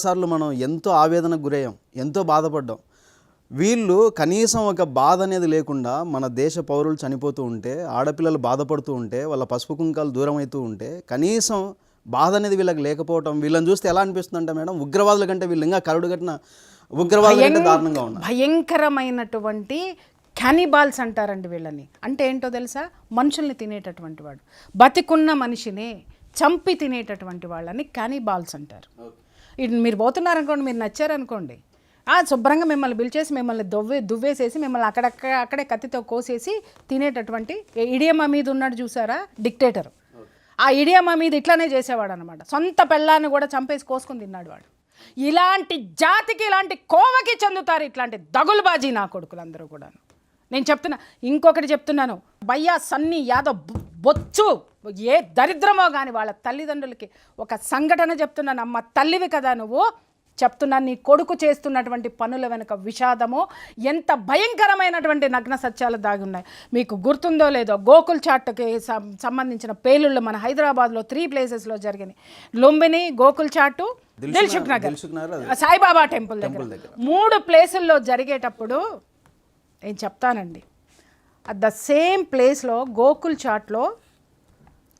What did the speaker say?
సార్లు మనం ఎంతో ఆవేదనకు గురయ్యాం, ఎంతో బాధపడ్డాం. వీళ్ళు కనీసం ఒక బాధ అనేది లేకుండా మన దేశ పౌరులు చనిపోతూ ఉంటే, ఆడపిల్లలు బాధపడుతూ ఉంటే, వాళ్ళ పసుపు కుంకాలు దూరం అవుతూ ఉంటే కనీసం బాధ అనేది వీళ్ళకి లేకపోవటం, వీళ్ళని చూస్తే ఎలా అనిపిస్తుందంటే మేడం, ఉగ్రవాదుల కంటే వీళ్ళు ఇంకా కరుడు కట్టిన ఉగ్రవాదుల కంటే దారుణంగా ఉన్నారు. భయంకరమైనటువంటి క్యానిబాల్స్ అంటారండి వీళ్ళని. అంటే ఏంటో తెలుసా? మనుషుల్ని తినేటటువంటి వాడు, బతికున్న మనిషిని చంపి తినేటటువంటి వాళ్ళని క్యానిబాల్స్ అంటారు. ఇది మీరు పోతున్నారనుకోండి, మీరు నచ్చారనుకోండి, శుభ్రంగా మిమ్మల్ని పిలిచేసి మిమ్మల్ని దువ్వేసేసి మిమ్మల్ని అక్కడే కత్తితో కోసేసి తినేటటువంటి ఇడియమ్మ మీద ఉన్నాడు చూసారా డిక్టేటర్, ఆ ఇడియమ్మ మీద ఇట్లానే చేసేవాడు అనమాట. సొంత పెళ్ళాన్ని కూడా చంపేసి కోసుకొని తిన్నాడు వాడు. ఇలాంటి జాతికి, ఇలాంటి కోవకి చెందుతారు ఇట్లాంటి దగులుబాజీ నా కొడుకులందరూ కూడా. నేను చెప్తున్నా, ఇంకొకటి చెప్తున్నాను, భయ్యా సన్నీ యాదవ్ బొచ్చు ఏ దరిద్రమో కానీ వాళ్ళ తల్లిదండ్రులకి ఒక సంఘటన చెప్తున్నాను. అమ్మ తల్లివి కదా నువ్వు, చెప్తున్నాను, నీ కొడుకు చేస్తున్నటువంటి పనుల వెనుక విషాదము, ఎంత భయంకరమైనటువంటి నగ్న సత్యాలు దాగి ఉన్నాయి. మీకు గుర్తుందో లేదో, గోకుల్ చాట్కి సంబంధించిన పేలుళ్ళు మన హైదరాబాద్లో 3 ప్లేసెస్లో జరిగినాయి. లుంబిని, గోకుల్ చాటు, దిల్సుఖ్ నగర్, సాయిబాబా టెంపుల్ దగ్గర 3 ప్లేసుల్లో జరిగేటప్పుడు నేను చెప్తానండి, అట్ ద సేమ్ ప్లేస్లో గోకుల్ చాట్లో